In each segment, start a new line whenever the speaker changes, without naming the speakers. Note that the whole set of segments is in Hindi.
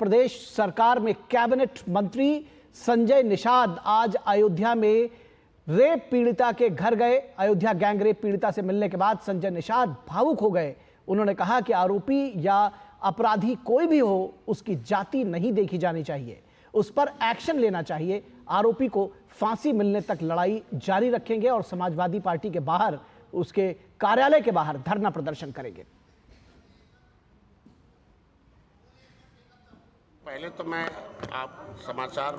प्रदेश सरकार में कैबिनेट मंत्री संजय निषाद आज अयोध्या में रेप पीड़िता के घर गए। अयोध्या गैंग रेप पीड़िता से मिलने के बाद संजय निषाद भावुक हो गए। उन्होंने कहा कि आरोपी या अपराधी कोई भी हो, उसकी जाति नहीं देखी जानी चाहिए, उस पर एक्शन लेना चाहिए। आरोपी को फांसी मिलने तक लड़ाई जारी रखेंगे और समाजवादी पार्टी के बाहर, उसके कार्यालय के बाहर धरना प्रदर्शन करेंगे।
पहले तो मैं आप समाचार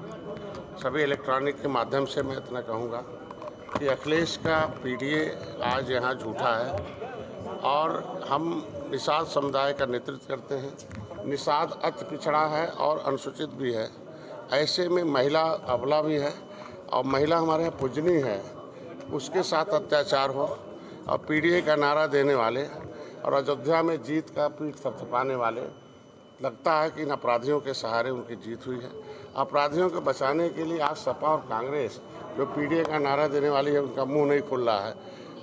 सभी इलेक्ट्रॉनिक के माध्यम से मैं इतना कहूँगा कि अखिलेश का पीडीए आज यहाँ झूठा है और हम निषाद समुदाय का नेतृत्व करते हैं। निषाद अति पिछड़ा है और अनुसूचित भी है। ऐसे में महिला अबला भी है और महिला हमारे यहाँ पूजनीय है, उसके साथ अत्याचार हो और पीडीए का नारा देने वाले और अयोध्या में जीत का पीठ थपथपाने वाले, लगता है कि इन अपराधियों के सहारे उनकी जीत हुई है। अपराधियों को बचाने के लिए आज सपा और कांग्रेस जो पीडीए का नारा देने वाली है, उनका मुंह नहीं खुल रहा है।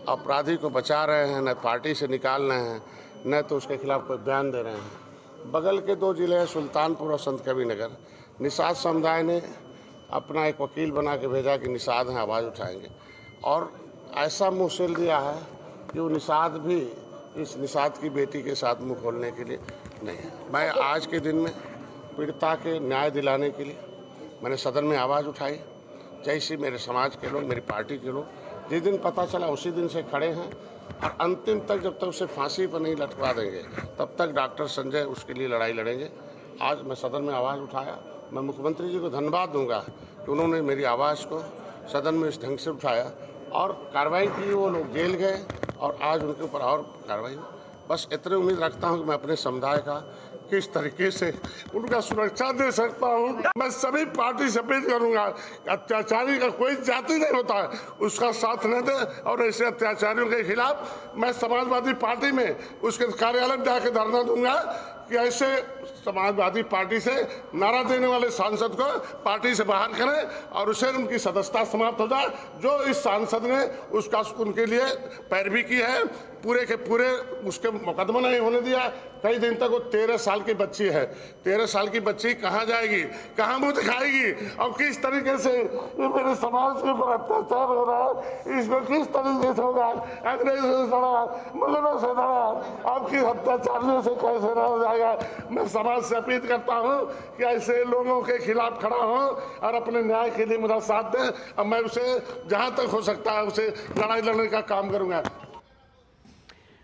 अपराधी को बचा रहे हैं, न पार्टी से निकाल रहे हैं, न तो उसके खिलाफ कोई बयान दे रहे हैं। बगल के दो जिले हैं सुल्तानपुर और संत कबीरनगर। निषाद समुदाय ने अपना एक वकील बना के भेजा कि निषाद हैं, आवाज़ उठाएंगे, और ऐसा मुँह सिल दिया है कि वो निषाद भी इस निषाद की बेटी के साथ मुंह खोलने के लिए नहीं है। मैं आज के दिन में पीड़िता के न्याय दिलाने के लिए मैंने सदन में आवाज़ उठाई। जैसे मेरे समाज के लोग, मेरी पार्टी के लोग जिस दिन पता चला उसी दिन से खड़े हैं और अंतिम तक, जब तक उसे फांसी पर नहीं लटका देंगे तब तक डॉक्टर संजय उसके लिए लड़ाई लड़ेंगे। आज मैं सदन में आवाज़ उठाया। मैं मुख्यमंत्री जी को धन्यवाद दूंगा कि उन्होंने मेरी आवाज़ को सदन में इस ढंग से उठाया और कार्रवाई की। वो लोग जेल गए और आज उनके ऊपर और कार्रवाई। बस इतनी उम्मीद रखता हूं कि मैं अपने समुदाय का किस तरीके से उनका सुरक्षा दे सकता हूं। मैं सभी पार्टी से अपील करूंगा, अत्याचारी का कोई जाति नहीं होता है, उसका साथ न दे और ऐसे अत्याचारियों के खिलाफ मैं समाजवादी पार्टी में उसके कार्यालय में जाकर धरना दूंगा कि ऐसे समाजवादी पार्टी से नारा देने वाले सांसद को पार्टी से बाहर करें और उसे उनकी सदस्यता समाप्त हो जाए। जो इस सांसद ने उसका उनके लिए पैरवी की है, पूरे के पूरे उसके मुकदमा नहीं होने दिया। कई दिन तक वो 13 साल की बच्ची है। 13 साल की बच्ची कहाँ जाएगी, कहाँ मुंह दिखाएगी और किस तरीके से ये मेरे समाज के ऊपर अत्याचार हो रहा है, इसको किस तरीके से होगा। अंग्रेजों से लड़ा, मुगलों से लड़ा, आपकी अत्याचारियों से कैसे रहा जाएगा। मैं समाज से अपील करता हूँ कि ऐसे लोगों के खिलाफ खड़ा हो और अपने न्याय के लिए मेरा साथ दें और मैं उसे जहाँ तक हो सकता है उसे लड़ाई लड़ने का काम करूँगा।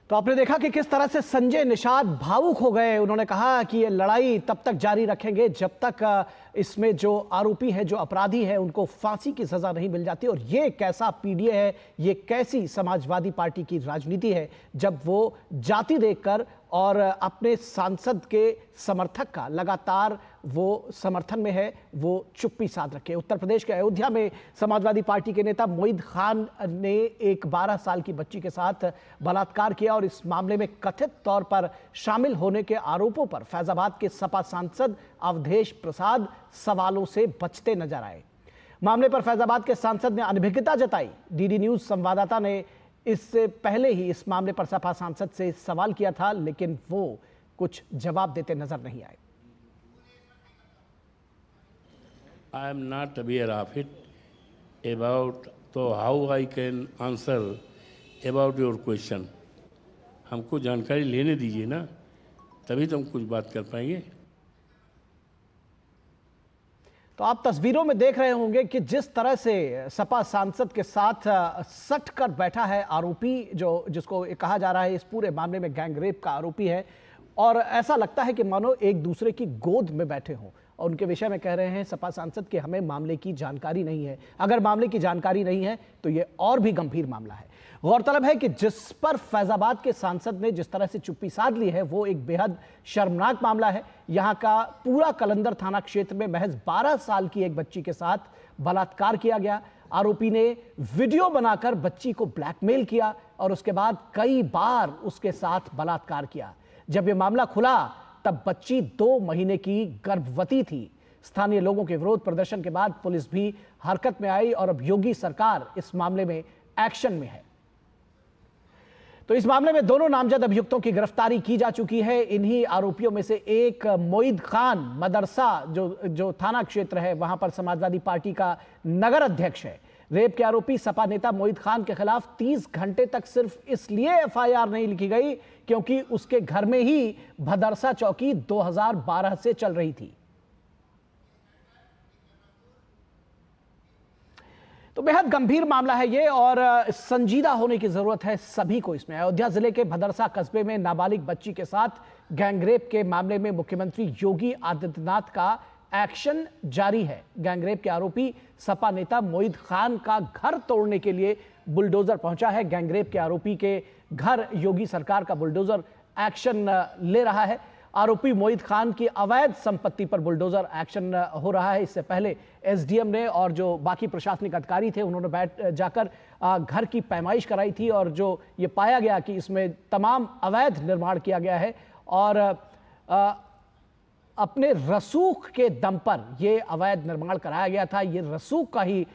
तो आपने देखा कि किस तरह से संजय निषाद भावुक हो गए। उन्होंने कहा कि ये लड़ाई तब तक जारी रखेंगे जब तक इसमें जो आरोपी है, जो अपराधी है, उनको फांसी की सजा नहीं मिल जाती। और ये कैसा पीडीए है, ये कैसी समाजवादी पार्टी की राजनीति है जब वो जाति देखकर और अपने सांसद के समर्थक का लगातार वो समर्थन में है, वो चुप्पी साध रखे। उत्तर प्रदेश के अयोध्या में समाजवादी पार्टी के नेता मोईद खान ने एक 12 साल की बच्ची के साथ बलात्कार किया और इस मामले में कथित तौर पर शामिल होने के आरोपों पर फैजाबाद के सपा सांसद अवधेश प्रसाद सवालों से बचते नजर आए। मामले पर फैजाबाद के सांसद ने अनभिज्ञता जताई। डीडी न्यूज संवाददाता ने इससे पहले ही इस मामले पर सपा सांसद से सवाल किया था, लेकिन वो कुछ जवाब देते नजर नहीं आए।
I am not aware of it about, so how I can answer about your question? हमको जानकारी लेने दीजिए ना, तभी तो हम कुछ बात कर पाएंगे।
तो आप तस्वीरों में देख रहे होंगे कि जिस तरह से सपा सांसद के साथ सट कर बैठा है आरोपी, जिसको कहा जा रहा है इस पूरे मामले में गैंग रेप का आरोपी है, और ऐसा लगता है कि मानो एक दूसरे की गोद में बैठे हों और उनके विषय में कह रहे हैं सपा सांसद कि हमें मामले की जानकारी नहीं है। अगर मामले की जानकारी नहीं है तो ये और भी गंभीर मामला है। गौरतलब है कि जिस पर फैजाबाद के सांसद ने जिस तरह से चुप्पी साध ली है, वो एक बेहद शर्मनाक मामला है। यहाँ का पूरा कलंदर थाना क्षेत्र में महज 12 साल की एक बच्ची के साथ बलात्कार किया गया। आरोपी ने वीडियो बनाकर बच्ची को ब्लैकमेल किया और उसके बाद कई बार उसके साथ बलात्कार किया। जब यह मामला खुला तब बच्ची 2 महीने की गर्भवती थी। स्थानीय लोगों के विरोध प्रदर्शन के बाद पुलिस भी हरकत में आई और अब योगी सरकार इस मामले में एक्शन में है। तो इस मामले में दोनों नामजद अभियुक्तों की गिरफ्तारी की जा चुकी है। इन्हीं आरोपियों में से एक मोईद खान मदरसा जो थाना क्षेत्र है वहां पर समाजवादी पार्टी का नगर अध्यक्ष है। रेप के आरोपी सपा नेता मोईद खान के खिलाफ 30 घंटे तक सिर्फ इसलिए एफआईआर नहीं लिखी गई क्योंकि उसके घर में ही भदरसा चौकी 2012 से चल रही थी। तो बेहद गंभीर मामला है ये और संजीदा होने की जरूरत है सभी को इसमें। अयोध्या जिले के भदरसा कस्बे में नाबालिग बच्ची के साथ गैंगरेप के मामले में मुख्यमंत्री योगी आदित्यनाथ का एक्शन जारी है। गैंगरेप के आरोपी सपा नेता मोईद खान का घर तोड़ने के लिए बुलडोजर पहुंचा है। गैंगरेप के आरोपी के घर योगी सरकार का बुलडोजर एक्शन ले रहा है। आरोपी मोईद खान की अवैध संपत्ति पर बुलडोजर एक्शन हो रहा है। इससे पहले एसडीएम ने और जो बाकी प्रशासनिक अधिकारी थे उन्होंने बैठ जाकर घर की पैमाइश कराई थी और जो ये पाया गया कि इसमें तमाम अवैध निर्माण किया गया है और अपने रसूख के दम पर यह अवैध निर्माण कराया गया था। ये रसूख का ही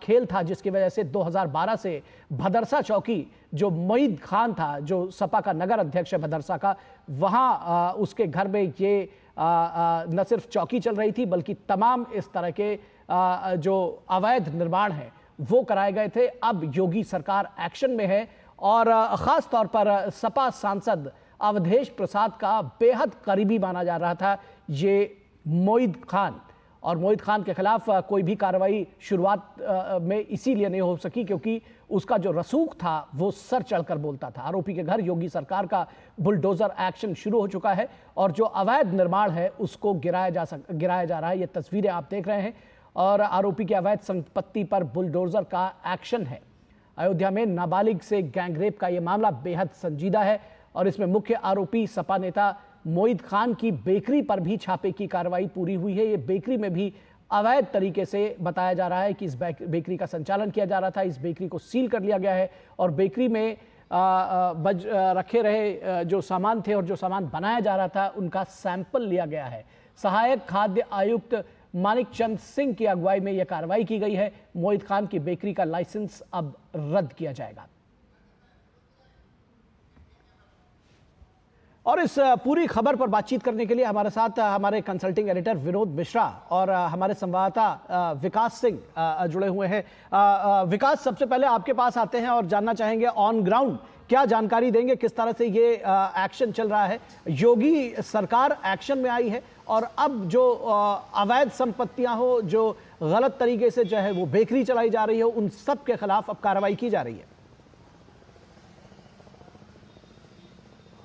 खेल था जिसकी वजह से 2012 से भदरसा चौकी जो मोईद खान था, जो सपा का नगर अध्यक्ष है भदरसा का, वहां उसके घर में ये न सिर्फ चौकी चल रही थी बल्कि तमाम इस तरह के जो अवैध निर्माण है वो कराए गए थे। अब योगी सरकार एक्शन में है और खास तौर पर सपा सांसद अवधेश प्रसाद का बेहद करीबी माना जा रहा था ये मोईद खान, और मोईद खान के खिलाफ कोई भी कार्रवाई शुरुआत में इसीलिए नहीं हो सकी क्योंकि उसका जो रसूख था वो सर चढ़कर बोलता था। आरोपी के घर योगी सरकार का बुलडोजर एक्शन शुरू हो चुका है और जो अवैध निर्माण है उसको गिराया जा रहा है। ये तस्वीरें आप देख रहे हैं और आरोपी की अवैध संपत्ति पर बुलडोजर का एक्शन है। अयोध्या में नाबालिग से गैंगरेप का यह मामला बेहद संजीदा है और इसमें मुख्य आरोपी सपा नेता मोईद खान की बेकरी पर भी छापे की कार्रवाई पूरी हुई है। ये बेकरी में भी अवैध तरीके से बताया जा रहा है कि इस बेकरी का संचालन किया जा रहा था। इस बेकरी को सील कर लिया गया है और बेकरी में रखे रहे जो सामान थे और जो सामान बनाया जा रहा था उनका सैंपल लिया गया है। सहायक खाद्य आयुक्त मानिक चंद सिंह की अगुवाई में यह कार्रवाई की गई है। मोईद खान की बेकरी का लाइसेंस अब रद्द किया जाएगा। और इस पूरी खबर पर बातचीत करने के लिए हमारे साथ हमारे कंसल्टिंग एडिटर विनोद मिश्रा और हमारे संवाददाता विकास सिंह जुड़े हुए हैं। विकास, सबसे पहले आपके पास आते हैं और जानना चाहेंगे ऑन ग्राउंड क्या जानकारी देंगे, किस तरह से ये एक्शन चल रहा है। योगी सरकार एक्शन में आई है और अब जो अवैध संपत्तियां हो, जो गलत तरीके से जो है वो बेकरी चलाई जा रही है, उन सब के खिलाफ अब कार्रवाई की जा रही है।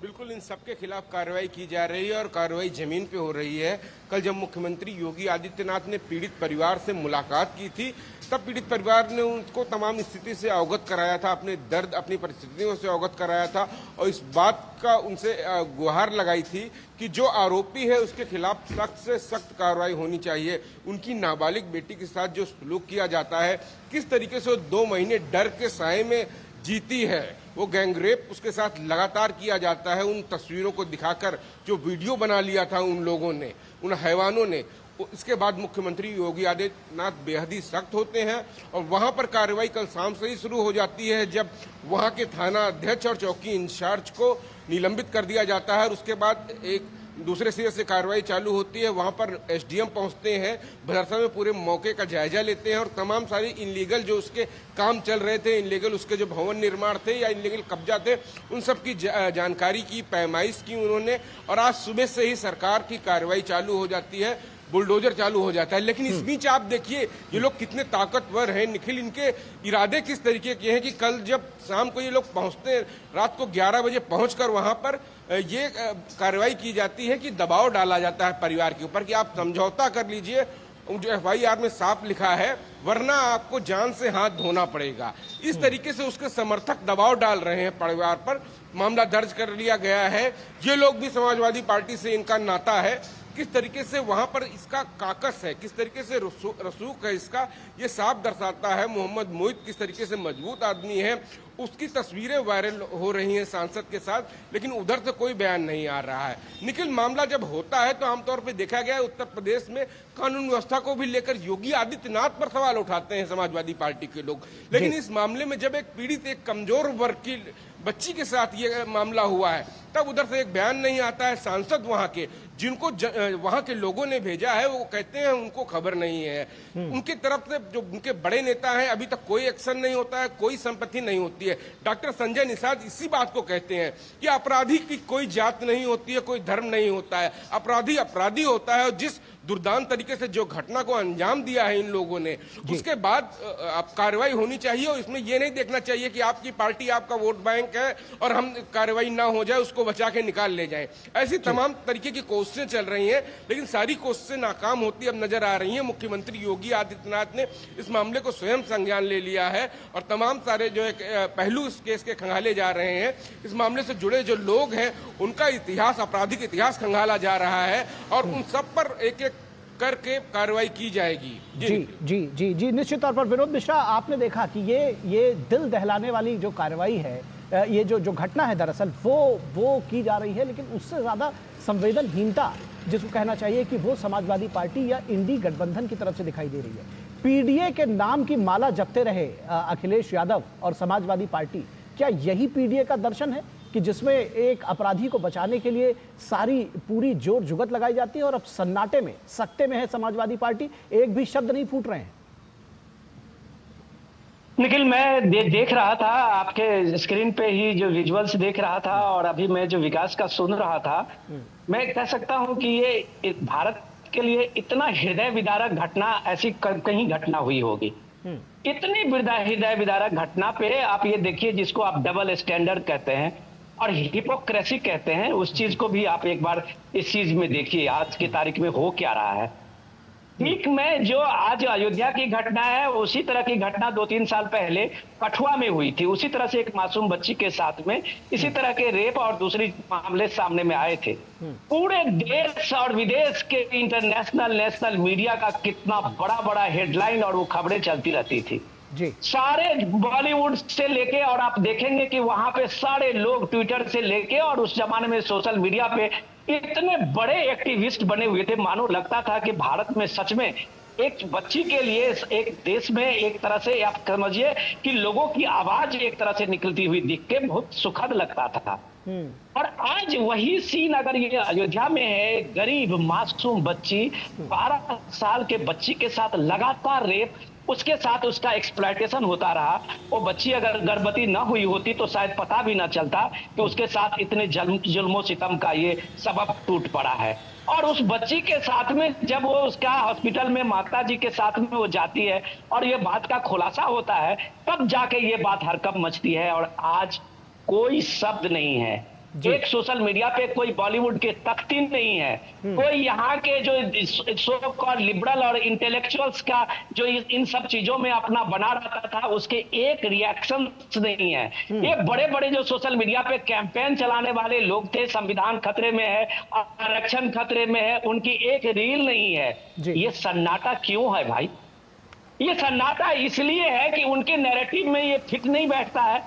बिल्कुल, इन सबके खिलाफ कार्रवाई की जा रही है और कार्रवाई जमीन पे हो रही है। कल जब मुख्यमंत्री योगी आदित्यनाथ ने पीड़ित परिवार से मुलाकात की थी तब पीड़ित परिवार ने उनको तमाम स्थिति से अवगत कराया था, अपने दर्द, अपनी परिस्थितियों से अवगत कराया था और इस बात का उनसे गुहार लगाई थी कि जो आरोपी है उसके खिलाफ सख्त से सख्त कार्रवाई होनी चाहिए। उनकी नाबालिग बेटी के साथ जो सलूक किया जाता है, किस तरीके से 2 महीने डर के साए में जीती है, वो गैंगरेप उसके साथ लगातार किया जाता है। उन तस्वीरों को दिखाकर जो वीडियो बना लिया था उन लोगों ने, उन हैवानों ने, इसके बाद मुख्यमंत्री योगी आदित्यनाथ बेहद ही सख्त होते हैं और वहां पर कार्रवाई कल शाम से ही शुरू हो जाती है जब वहां के थाना अध्यक्ष और चौकी इंचार्ज को निलंबित कर दिया जाता है और उसके बाद एक दूसरे सिरे से कार्रवाई चालू होती है। वहां पर एसडीएम पहुंचते हैं, भदरसा में पूरे मौके का जायजा लेते हैं और तमाम सारी इनलीगल जो उसके काम चल रहे थे, इनलीगल उसके जो भवन निर्माण थे या इनलीगल कब्जा थे, उन सब की जानकारी की, पैमाइश की उन्होंने और आज सुबह से ही सरकार की कार्रवाई चालू हो जाती है, बुलडोजर चालू हो जाता है। लेकिन इस बीच आप देखिए ये लोग कितने ताकतवर हैं निखिल, इनके इरादे किस तरीके के हैं कि कल जब शाम को ये लोग पहुंचते हैं, रात को 11 बजे पहुंचकर वहां पर ये कार्रवाई की जाती है कि दबाव डाला जाता है परिवार के ऊपर कि आप समझौता कर लीजिए, जो एफआईआर में साफ लिखा है, वरना आपको जान से हाथ धोना पड़ेगा। इस तरीके से उसके समर्थक दबाव डाल रहे हैं परिवार पर। मामला दर्ज कर लिया गया है। ये लोग भी समाजवादी पार्टी से इनका नाता है, किस तरीके से वहां पर इसका काकस है, किस तरीके से रसूख है इसका, ये साफ दर्शाता है। मोहम्मद मोईद किस तरीके से मजबूत आदमी है, उसकी तस्वीरें वायरल हो रही हैं सांसद के साथ, लेकिन उधर से कोई बयान नहीं आ रहा है। निखिल, मामला जब होता है तो आमतौर पर देखा गया है उत्तर प्रदेश में कानून व्यवस्था को भी लेकर योगी आदित्यनाथ पर सवाल उठाते हैं समाजवादी पार्टी के लोग, लेकिन इस मामले में जब एक पीड़ित, एक कमजोर वर्ग की बच्ची के साथ ये मामला हुआ है, तब उधर से एक बयान नहीं आता है। सांसद वहां के, जिनको वहां के लोगों ने भेजा है, वो कहते हैं उनको खबर नहीं है। उनकी तरफ से जो उनके बड़े नेता हैं, अभी तक कोई एक्शन नहीं होता है, कोई संपत्ति नहीं होती है। डॉक्टर संजय निषाद इसी बात को कहते हैं कि अपराधी की कोई जात नहीं होती है, कोई धर्म नहीं होता है, अपराधी अपराधी होता है। और जिस दुर्दांत तरीके से जो घटना को अंजाम दिया है इन लोगों ने, उसके बाद अब कार्रवाई होनी चाहिए। और इसमें यह नहीं देखना चाहिए कि आपकी पार्टी आपका वोट बैंक है और हम कार्रवाई ना हो जाए उसको बचा के निकाल ले जाएं। ऐसी तमाम तरीके की कोशिशें चल रही हैं, लेकिन सारी कोशिशें नाकाम होती अब नजर आ रही हैं। मुख्यमंत्री योगी आदित्यनाथ ने इस मामले को स्वयं संज्ञान ले लिया है और तमाम सारे जो पहलू इस केस के खंगाले जा रहे हैं। इस मामले से जुड़े जो लोग हैं उनका इतिहास, आपराधिक इतिहास खंगाला जा रहा है और उन सब पर एक एक करके कार्रवाई की जाएगी।
जी जी जी जी निश्चित तौर पर। विनोद मिश्रा, आपने देखा कि ये दिल दहलाने वाली जो कार्रवाई है, ये जो घटना है दरअसल वो की जा रही है, लेकिन उससे ज्यादा संवेदनहीनता जिसको कहना चाहिए कि वो समाजवादी पार्टी या इंडी गठबंधन की तरफ से दिखाई दे रही है। पीडीए के नाम की माला जपते रहे अखिलेश यादव और समाजवादी पार्टी, क्या यही पीडीए का दर्शन है कि जिसमें एक अपराधी को बचाने के लिए सारी पूरी जोर जुगत लगाई जाती है और अब सन्नाटे में, सख्ते में है समाजवादी पार्टी, एक भी शब्द नहीं फूट रहे हैं?
निखिल, मैं देख रहा था आपके स्क्रीन पे ही जो विजुअल्स देख रहा था और अभी मैं जो विकास का सुन रहा था, मैं कह सकता हूं कि ये भारत के लिए इतना हृदय विदारक घटना ऐसी कहीं घटना हुई होगी। इतनी हृदय विदारक घटना पे आप ये देखिए, जिसको आप डबल स्टैंडर्ड कहते हैं और हिपोक्रेसी कहते हैं, उस चीज को भी आप एक बार इस चीज में देखिए आज की तारीख में हो क्या रहा है। ठीक में जो आज अयोध्या की घटना है, उसी तरह की घटना 2-3 साल पहले कठुआ में हुई थी। उसी तरह से एक मासूम बच्ची के साथ में इसी तरह के रेप और दूसरी मामले सामने में आए थे। पूरे देश और विदेश के इंटरनेशनल नेशनल मीडिया का कितना बड़ा बड़ा हेडलाइन और वो खबरें चलती रहती थी
जी।
सारे बॉलीवुड से लेके, और आप देखेंगे कि वहां पे सारे लोग ट्विटर से लेके और उस जमाने में सोशल मीडिया पे इतने बड़े एक्टिविस्ट बने हुए थे, मानो लगता था कि भारत में सच में एक बच्ची के लिए एक देश में एक तरह से आप समझिए कि लोगों की आवाज एक तरह से निकलती हुई दिख के बहुत सुखद लगता था। और आज वही सीन अगर ये अयोध्या में है, गरीब मासूम बच्ची, 12 साल के बच्ची के साथ लगातार रेप, उसके साथ उसका एक्सप्लॉयटेशन होता रहा। वो बच्ची अगर गर्भवती न हुई होती तो शायद पता भी न चलता कि उसके साथ इतने जुल्मो सितम का ये सबब टूट पड़ा है। और उस बच्ची के साथ में जब वो उसका हॉस्पिटल में माता जी के साथ में वो जाती है और ये बात का खुलासा होता है, तब जाके ये बात हरकंप मचती है। और आज कोई शब्द नहीं है, एक सोशल मीडिया पे कोई बॉलीवुड के तख्ती नहीं है, कोई यहाँ के जो सो कॉल्ड लिबरल और इंटेलेक्चुअल्स का जो इन सब चीजों में अपना बना रहता था, उसके एक रिएक्शन नहीं है। ये बड़े बड़े जो सोशल मीडिया पे कैंपेन चलाने वाले लोग थे, संविधान खतरे में है, आरक्षण खतरे में है, उनकी एक रील नहीं है। ये सन्नाटा क्यों है भाई? ये सन्नाटा इसलिए है कि उनके नैरेटिव में ये फिट नहीं बैठता है।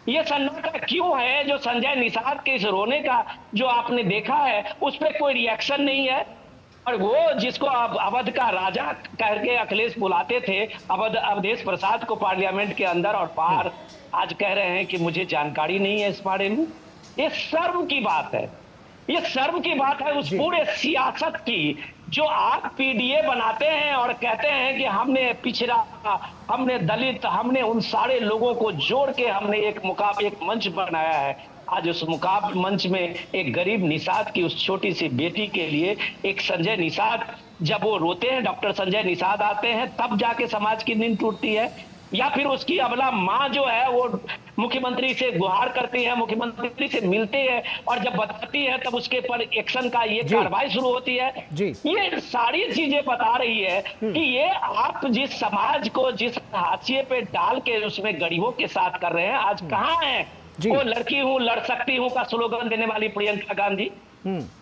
ये सन्नाटा क्यों है जो संजय निषाद के इस रोने का जो आपने देखा है उस पर कोई रिएक्शन नहीं है? और वो जिसको अवध का राजा करके अखिलेश बुलाते थे, अवधेश प्रसाद को पार्लियामेंट के अंदर और बाहर, आज कह रहे हैं कि मुझे जानकारी नहीं है इस बारे में। ये शर्म की बात है, ये शर्म की बात है उस पूरे सियासत की जो आप पीडीए बनाते हैं और कहते हैं कि हमने पिछड़ा, हमने दलित, हमने उन सारे लोगों को जोड़ के हमने एक मंच बनाया है। आज उस मंच में एक गरीब निषाद की उस छोटी सी बेटी के लिए एक संजय निषाद, जब वो रोते हैं, डॉक्टर संजय निषाद आते हैं, तब जाके समाज की नींद टूटती है। या फिर उसकी अबला माँ जो है वो मुख्यमंत्री से गुहार करती है, मुख्यमंत्री से मिलती है और जब बताती है तब उसके पर एक्शन का ये कार्रवाई शुरू होती है। ये सारी चीजें बता रही है कि ये आप जिस समाज को जिस हाशिए पे डाल के उसमें गरीबों के साथ कर रहे हैं, आज कहाँ है वो लड़की हूँ लड़ सकती हूँ का स्लोगन देने वाली प्रियंका गांधी?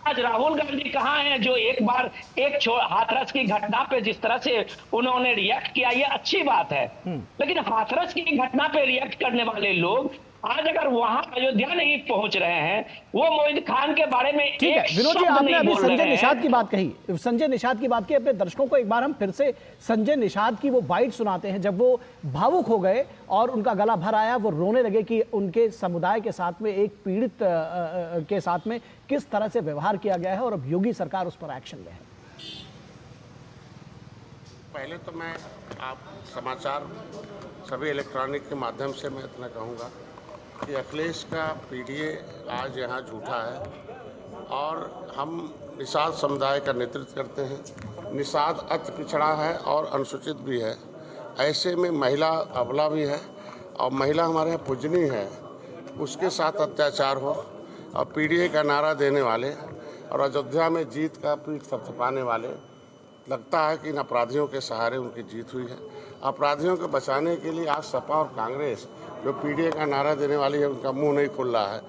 आज राहुल गांधी कहाँ हैं जो एक बार एक हाथरस की घटना पे जिस तरह से उन्होंने रिएक्ट किया, ये अच्छी बात है, लेकिन हाथरस की घटना पे रिएक्ट करने वाले लोग आज अगर वहां अयोध्या नहीं पहुंच रहे हैं, वो मोहित खान के बारे में
ठीक है
एक
विनोद जी,
शब्द
आपने
नहीं
अभी
बोल रहे
संजय
हैं।
निषाद की बात कही, संजय निषाद की बात की। अपने दर्शकों को एक बार हम फिर से संजय निषाद की वो बाइट सुनाते हैं जब वो भावुक हो गए और उनका गला भर आया, वो रोने लगे कि उनके समुदाय के साथ में एक पीड़ित के साथ में किस तरह से व्यवहार किया गया है और अब योगी सरकार उस पर एक्शन ले है।
पहले तो मैं आप समाचार सभी इलेक्ट्रॉनिक के माध्यम से मैं इतना कहूँगा कि अखिलेश का पीडीए आज यहाँ झूठा है और हम निषाद समुदाय का नेतृत्व करते हैं। निषाद अति पिछड़ा है और अनुसूचित भी है, ऐसे में महिला अबला भी है और महिला हमारे यहाँ पूजनीय है, उसके साथ अत्याचार हो और पीडीए का नारा देने वाले और अयोध्या में जीत का पीठ थपथपाने वाले, लगता है कि इन अपराधियों के सहारे उनकी जीत हुई है। अपराधियों को बचाने के लिए आज सपा और कांग्रेस जो पीडीए का नारा देने वाली है उनका मुंह नहीं खुल रहा है।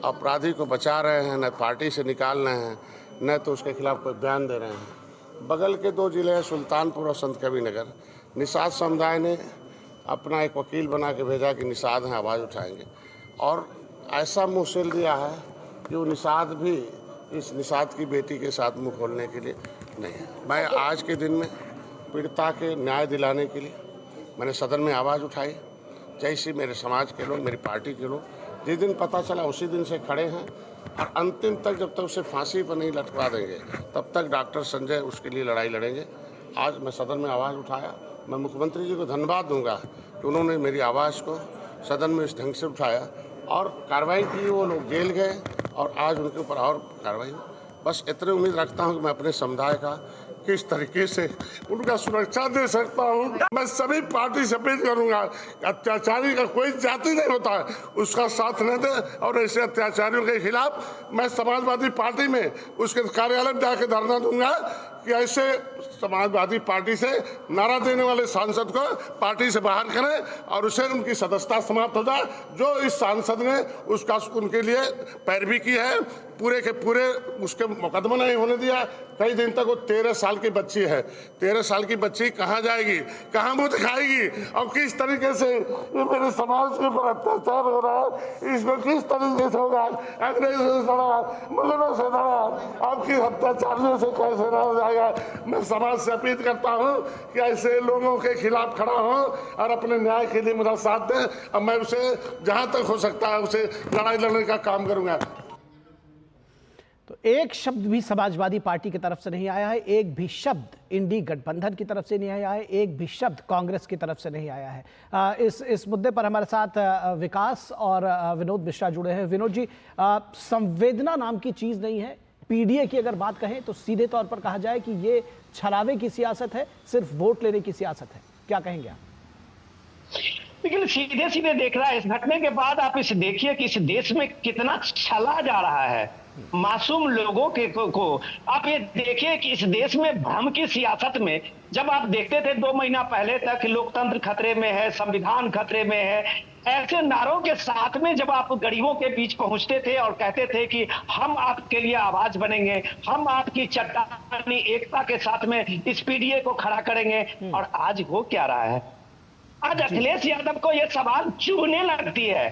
अपराधी को बचा रहे हैं, न पार्टी से निकाल रहे हैं, न तो उसके खिलाफ कोई बयान दे रहे हैं। बगल के 2 जिले हैं सुल्तानपुर और संत कबीरनगर। निषाद समुदाय ने अपना एक वकील बना के भेजा कि निषाद हैं, आवाज़ उठाएंगे, और ऐसा मुँह सिल दिया है कि वो निषाद भी इस निषाद की बेटी के साथ मुँह खोलने के लिए नहीं है। मैं आज के दिन में पीड़िता के न्याय दिलाने के लिए मैंने सदन में आवाज़ उठाई। जैसे मेरे समाज के लोग, मेरी पार्टी के लोग, जिस दिन पता चला उसी दिन से खड़े हैं और अंतिम तक, जब तक उसे फांसी पर नहीं लटका देंगे तब तक डॉक्टर संजय उसके लिए लड़ाई लड़ेंगे। आज मैं सदन में आवाज़ उठाया। मैं मुख्यमंत्री जी को धन्यवाद दूंगा कि उन्होंने मेरी आवाज़ को सदन में इस ढंग से उठाया और कार्रवाई की। वो लोग जेल गए और आज उनके ऊपर और कार्रवाई। बस इतनी उम्मीद रखता हूं कि मैं अपने समुदाय का किस तरीके से उनका सुरक्षा दे सकता हूं। मैं सभी पार्टी से अपील करूंगा, अत्याचारी का कोई जाति नहीं होता है, उसका साथ न दे और ऐसे अत्याचारियों के खिलाफ मैं समाजवादी पार्टी में उसके कार्यालय में जाकर धरना दूंगा कि ऐसे समाजवादी पार्टी से नारा देने वाले सांसद को पार्टी से बाहर करें और उसे उनकी सदस्यता समाप्त हो जाए। जो इस सांसद ने उसका उनके लिए पैरवी की है, पूरे के पूरे उसके मुकदमा नहीं होने दिया। कई दिन तक वो 13 साल की बच्ची है। 13 साल की बच्ची कहाँ जाएगी, कहाँ मुँह दिखाएगी और किस तरीके से ये मेरे समाज के ऊपर अत्याचार हो रहा है, इसमें किस तरीके से होगा। अंग्रेजों से लड़ा, मुगलों से लड़ा, आपकी अत्याचारियों से कैसे लड़ा जाएगा। मैं समाज से अपील करता हूँ कि ऐसे लोगों के खिलाफ खड़ा हो और अपने न्याय के लिए मेरा साथ दें और मैं उसे जहाँ तक हो सकता है उसे लड़ाई लड़ने का काम करूँगा।
तो एक शब्द भी समाजवादी पार्टी की तरफ से नहीं आया है, एक भी शब्द इंडी गठबंधन की तरफ से नहीं आया है, एक भी शब्द कांग्रेस की तरफ से नहीं आया है। इस मुद्दे पर हमारे साथ विकास और विनोद मिश्रा जुड़े हैं। विनोद जी, संवेदना नाम की चीज नहीं है। पीडीए की अगर बात कहें तो सीधे तौर पर कहा जाए कि ये छलावे की सियासत है, सिर्फ वोट लेने की सियासत है। क्या कहेंगे आप?
लेकिन सीधे सीधे देख रहा है, इस घटने के बाद आप इसे देखिए कि इस देश में कितना छला जा रहा है मासूम लोगों के को आप ये देखिए कि इस देश में भ्रम की सियासत में जब आप देखते थे 2 महीना पहले तक लोकतंत्र खतरे में है, संविधान खतरे में है, ऐसे नारों के साथ में जब आप गरीबों के बीच पहुंचते थे और कहते थे कि हम आपके लिए आवाज बनेंगे, हम आपकी चट्टानी एकता के साथ में इस पीडीए को खड़ा करेंगे, और आज हो क्या रहा है? आज अखिलेश यादव को यह सवाल चुभने लगती है।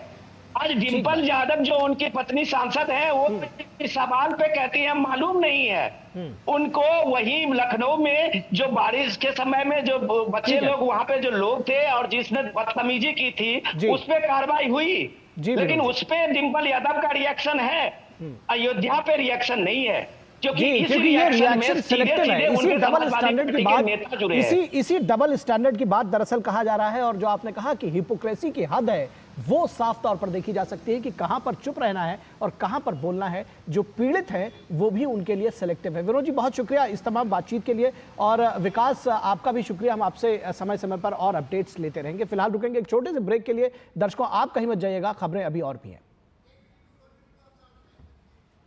आज डिंपल यादव जो उनकी पत्नी सांसद है, वो इस सवाल पे कहती है मालूम नहीं है उनको। वही लखनऊ में जो बारिश के समय में जो बच्चे लोग वहां पे जो लोग थे और जिसने बदतमीजी की थी उस पे कार्रवाई हुई, लेकिन उस पे डिंपल यादव का रिएक्शन है, अयोध्या पे रिएक्शन नहीं है। क्योंकि
ये रिएक्शन सिलेक्टिव है। इसी डबल स्टैंडर्ड की बात, इसी डबल स्टैंडर्ड की बात दरअसल कहा जा रहा है। और जो आपने कहा कि हिपोक्रेसी की हद है, वो साफ तौर पर देखी जा सकती है कि कहां पर चुप रहना है और कहां पर बोलना है। जो पीड़ित है वो भी उनके लिए सिलेक्टिव है। विनोद जी, बहुत शुक्रिया इस तमाम बातचीत के लिए, और विकास आपका भी शुक्रिया। हम आपसे समय समय पर और अपडेट्स लेते रहेंगे। फिलहाल रुकेंगे एक छोटे से ब्रेक के लिए। दर्शकों, आप कहीं मत जाइएगा, खबरें अभी और भी हैं।